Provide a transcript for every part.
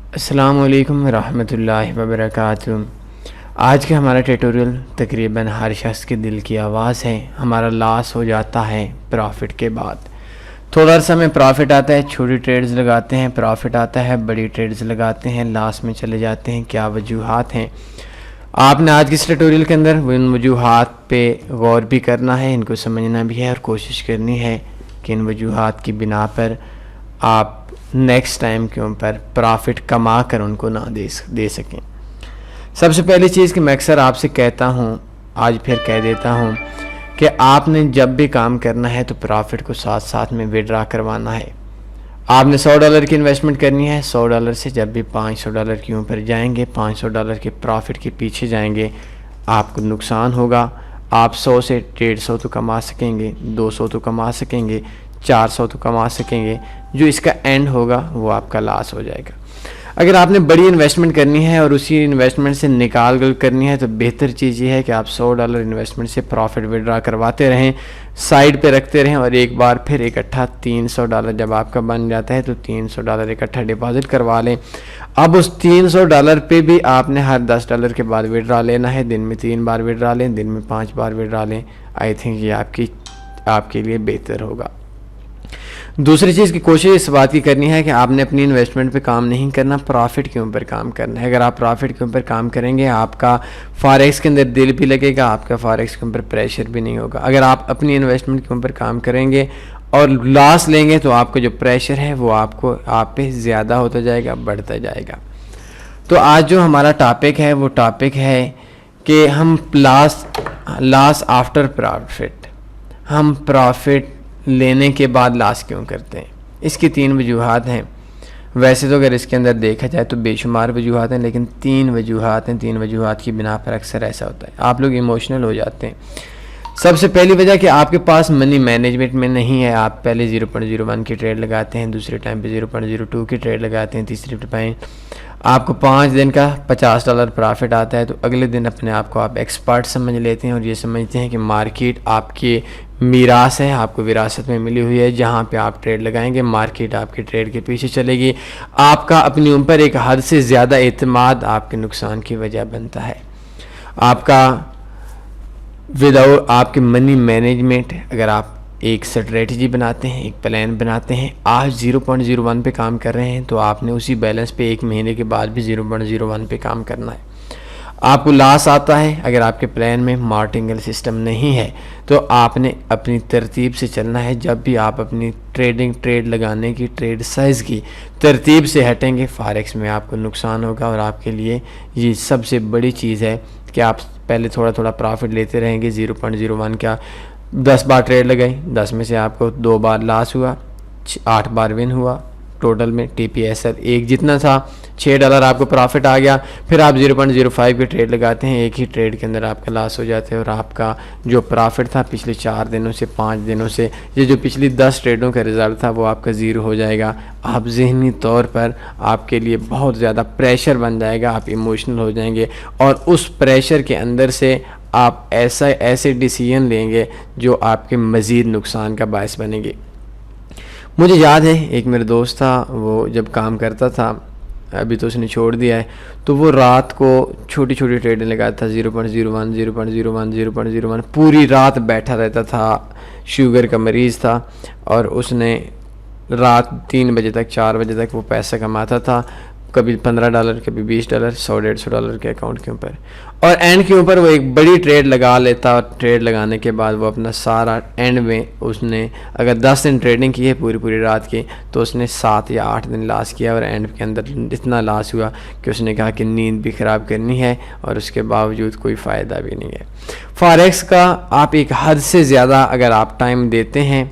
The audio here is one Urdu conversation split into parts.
السلام علیکم ورحمۃ اللہ وبرکاتہ۔ آج کا ہمارا ٹیٹوریل تقریباً ہر شخص کے دل کی آواز ہے۔ ہمارا لاس ہو جاتا ہے پروفٹ کے بعد، تھوڑا عرصہ میں پروفٹ آتا ہے، چھوٹی ٹریڈز لگاتے ہیں پروفٹ آتا ہے، بڑی ٹریڈز لگاتے ہیں لاس میں چلے جاتے ہیں۔ کیا وجوہات ہیں؟ آپ نے آج کے اس ٹیٹوریل کے اندر ان وجوہات پہ غور بھی کرنا ہے، ان کو سمجھنا بھی ہے اور کوشش کرنی ہے کہ ان وجوہات کی بنا پر آپ نیکسٹ ٹائم کے اوپر پرافٹ کما کر ان کو نہ دے سکیں۔ سب سے پہلی چیز کہ میں اکثر آپ سے کہتا ہوں، آج پھر کہہ دیتا ہوں کہ آپ نے جب بھی کام کرنا ہے تو پرافٹ کو ساتھ ساتھ میں وڈرا کروانا ہے۔ آپ نے $100 کی انویسٹمنٹ کرنی ہے، $100 سے جب بھی $500 کے اوپر جائیں گے، $500 کے پرافٹ کے پیچھے جائیں گے، آپ کو نقصان ہوگا۔ آپ 100 سے 150 تو کما سکیں گے، 200 تو کما سکیں گے، 400 تو کما سکیں گے، جو اس کا اینڈ ہوگا وہ آپ کا لاس ہو جائے گا۔ اگر آپ نے بڑی انویسٹمنٹ کرنی ہے اور اسی انویسٹمنٹ سے نکال گل کرنی ہے تو بہتر چیز یہ ہے کہ آپ $100 انویسٹمنٹ سے پروفٹ وڈرا کرواتے رہیں، سائڈ پہ رکھتے رہیں، اور ایک بار پھر اکٹھا $300 جب آپ کا بن جاتا ہے تو $300 اکٹھا ڈپازٹ کروا لیں۔ اب اس $300 پہ بھی آپ نے ہر $10 کے بعد وڈرا لینا ہے، دن میں 3 بار وڈرا لیں، دن میں 5 بار وڈرا لیں۔ آئی تھنک یہ آپ کے لیے بہتر ہوگا۔ دوسری چیز کی کوشش اس بات کی کرنی ہے کہ آپ نے اپنی انویسٹمنٹ پہ کام نہیں کرنا، پرافٹ کے اوپر کام کرنا ہے۔ اگر آپ پرافٹ کے اوپر کام کریں گے آپ کا فاریکس کے اندر دل بھی لگے گا، آپ کا فاریکس کے اوپر پریشر بھی نہیں ہوگا۔ اگر آپ اپنی انویسٹمنٹ کے اوپر کام کریں گے اور لاس لیں گے تو آپ کا جو پریشر ہے وہ آپ پہ زیادہ ہوتا جائے گا، بڑھتا جائے گا۔ تو آج جو ہمارا ٹاپک ہے وہ ٹاپک ہے کہ ہم لاس آفٹر پرافٹ، ہم پرافٹ لینے کے بعد لاس کیوں کرتے ہیں۔ اس کی 3 وجوہات ہیں۔ ویسے تو اگر اس کے اندر دیکھا جائے تو بے شمار وجوہات ہیں، لیکن 3 وجوہات ہیں۔ 3 وجوہات کی بنا پر اکثر ایسا ہوتا ہے، آپ لوگ ایموشنل ہو جاتے ہیں۔ سب سے پہلی وجہ کہ آپ کے پاس منی مینجمنٹ میں نہیں ہے۔ آپ پہلے 0.01 کی ٹریڈ لگاتے ہیں، دوسرے ٹائم پہ 0.02 کی ٹریڈ لگاتے ہیں، تیسری ٹائم آپ کو 5 دن کا $50 پرافٹ آتا ہے تو اگلے دن اپنے آپ کو آپ ایکسپرٹ سمجھ لیتے ہیں اور یہ سمجھتے ہیں کہ مارکیٹ آپ کی میراث ہے، آپ کو وراثت میں ملی ہوئی ہے، جہاں پہ آپ ٹریڈ لگائیں گے مارکیٹ آپ کے ٹریڈ کے پیچھے چلے گی۔ آپ کا اپنی اوپر ایک حد سے زیادہ اعتماد آپ کے نقصان کی وجہ بنتا ہے۔ آپ کا آپ کے منی مینجمنٹ، اگر آپ ایک اسٹریٹجی بناتے ہیں، ایک پلان بناتے ہیں، آج 0.01 پہ کام کر رہے ہیں تو آپ نے اسی بیلنس پہ 1 مہینے کے بعد بھی 0.01 پہ کام کرنا ہے۔ آپ کو لاس آتا ہے اگر آپ کے پلان میں مارٹنگل سسٹم نہیں ہے تو آپ نے اپنی ترتیب سے چلنا ہے۔ جب بھی آپ اپنی ٹریڈ لگانے کی ٹریڈ سائز کی ترتیب سے ہٹیں گے، فاریکس میں آپ کو نقصان ہوگا، اور آپ کے لیے یہ سب سے بڑی چیز ہے کہ آپ پہلے تھوڑا تھوڑا پرافٹ لیتے رہیں گے۔ 0.01 کا 10 بار ٹریڈ لگائی، 10 میں سے آپ کو 2 بار لاس ہوا، 8 بار ون ہوا، ٹوٹل میں ٹی پی ایس ایل ایک جتنا تھا $6 آپ کو پرافٹ آ گیا۔ پھر آپ 0.05 کی ٹریڈ لگاتے ہیں، ایک ہی ٹریڈ کے اندر آپ کا لاس ہو جاتا ہے، اور آپ کا جو پرافٹ تھا پچھلے 4 دنوں سے 5 دنوں سے، یہ جو پچھلی 10 ٹریڈوں کا رزلٹ تھا وہ آپ کا 0 ہو جائے گا۔ آپ ذہنی طور پر آپ کے لیے بہت زیادہ پریشر بن جائے گا، آپ ایموشنل ہو جائیں گے، اور اس پریشر کے اندر سے آپ ایسے ڈیسیژن لیں گے جو آپ کے مزید نقصان کا باعث بنیں گے۔ مجھے یاد ہے ایک میرا دوست تھا، وہ جب کام کرتا تھا، ابھی تو اس نے چھوڑ دیا ہے، تو وہ رات کو چھوٹی چھوٹی ٹریڈیں لگاتا تھا، 0.01 0.01 0.01 پوری رات بیٹھا رہتا تھا۔ شوگر کا مریض تھا اور اس نے رات 3 بجے تک 4 بجے تک وہ پیسہ کماتا تھا، کبھی $15 کبھی $20 $100-150 کے اکاؤنٹ کے اوپر، اور اینڈ کے اوپر وہ ایک بڑی ٹریڈ لگا لیتا، اور ٹریڈ لگانے کے بعد وہ اپنا سارا اینڈ میں اس نے اگر 10 دن ٹریڈنگ کی ہے پوری رات کی تو اس نے 7 یا 8 دن لاس کیا، اور اینڈ کے اندر اتنا لاس ہوا کہ اس نے کہا کہ نیند بھی خراب کرنی ہے اور اس کے باوجود کوئی فائدہ بھی نہیں ہے۔ فاریکس کا آپ ایک حد سے زیادہ اگر آپ ٹائم دیتے ہیں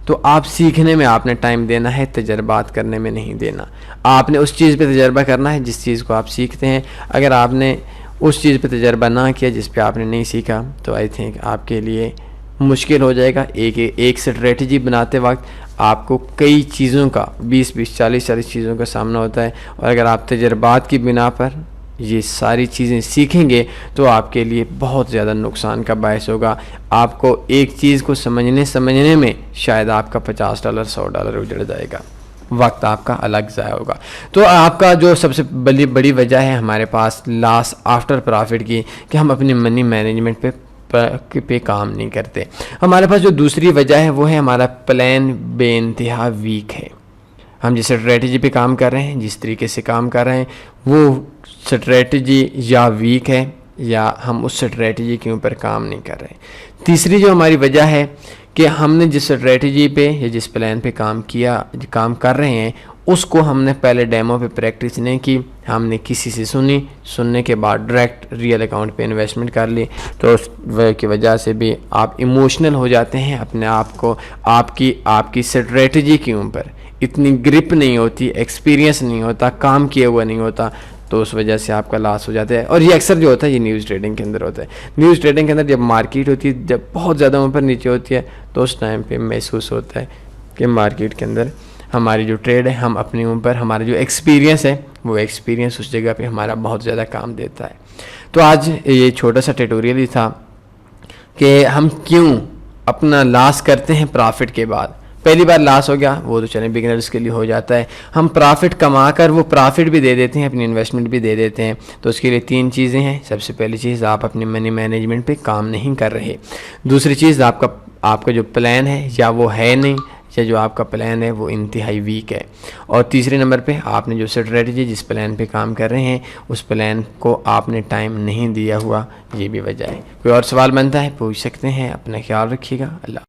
تو آپ سیکھنے میں آپ نے ٹائم دینا ہے، تجربات کرنے میں نہیں دینا۔ آپ نے اس چیز پہ تجربہ کرنا ہے جس چیز کو آپ سیکھتے ہیں۔ اگر آپ نے اس چیز پہ تجربہ نہ کیا جس پہ آپ نے نہیں سیکھا تو آئی تھنک آپ کے لیے مشکل ہو جائے گا۔ ایک اسٹریٹجی بناتے وقت آپ کو کئی چیزوں کا 20 40 چیزوں کا سامنا ہوتا ہے، اور اگر آپ تجربات کی بنا پر یہ ساری چیزیں سیکھیں گے تو آپ کے لیے بہت زیادہ نقصان کا باعث ہوگا۔ آپ کو ایک چیز کو سمجھنے میں شاید آپ کا $50 $100 اجڑ جائے گا۔ وقت آپ کا الگ ضائع ہوگا. تو آپ کا جو سب سے بڑی وجہ ہے ہمارے پاس لاس آفٹر پرافٹ کی کہ ہم اپنی منی مینجمنٹ پہ کام نہیں کرتے. ہمارے پاس جو دوسری وجہ ہے وہ ہے ہمارا پلان بے انتہا ویک ہے. ہم جس اسٹریٹجی پہ کام کر رہے ہیں, جس طریقے سے کام کر رہے ہیں, وہ اسٹریٹجی یا ویک ہے یا ہم اس اسٹریٹجی کے اوپر کام نہیں کر رہے. تیسری جو ہماری وجہ ہے کہ ہم نے جس اسٹریٹجی پہ یا جس پلان پہ کام کر رہے ہیں اس کو ہم نے پہلے ڈیمو پہ پریکٹس نہیں کی, ہم نے کسی سے سننے کے بعد ڈائریکٹ ریئل اکاؤنٹ پہ انویسٹمنٹ کر لی, تو اس کی وجہ سے بھی آپ ایموشنل ہو جاتے ہیں اپنے آپ کو. آپ کی اسٹریٹجی کے اوپر اتنی گرپ نہیں ہوتی, ایکسپیرینس نہیں ہوتا, کام کیا ہوا نہیں ہوتا, تو اس وجہ سے آپ کا لاس ہو جاتا ہے. اور یہ اکثر جو ہوتا ہے یہ نیوز ٹریڈنگ کے اندر ہوتا ہے. نیوز ٹریڈنگ کے اندر جب مارکیٹ ہوتی ہے, جب بہت زیادہ اوپر نیچے ہوتی ہے, تو اس ٹائم پہ محسوس ہوتا ہے کہ مارکیٹ کے اندر ہماری جو ٹریڈ ہے, ہم اپنے اوپر ہمارا جو ایکسپیرینس ہے وہ ایکسپیرینس اس جگہ پہ ہمارا بہت زیادہ کام دیتا ہے. تو آج یہ چھوٹا سا ٹیٹوریل ہی تھا کہ ہم کیوں اپنا لاس کرتے ہیں پرافٹ کے بعد. پہلی بار لاس ہو گیا وہ تو چلیں بگنرز کے لیے ہو جاتا ہے, ہم پرافٹ کما کر وہ پرافٹ بھی دے دیتے ہیں, اپنی انویسٹمنٹ بھی دے دیتے ہیں. تو اس کے لیے 3 چیزیں ہیں. سب سے پہلی چیز, آپ اپنی منی مینجمنٹ پہ کام نہیں کر رہے. دوسری چیز, آپ کا جو پلان ہے یا وہ ہے نہیں, یا جو آپ کا پلان ہے وہ انتہائی ویک ہے. اور تیسرے نمبر پہ, آپ نے جو اسٹریٹجی جس پلان پہ کام کر رہے ہیں اس پلان کو آپ نے ٹائم نہیں دیا ہوا, یہ بھی وجہ ہے. کوئی اور سوال بنتا ہے پوچھ سکتے ہیں. اپنا خیال رکھیے گا. اللہ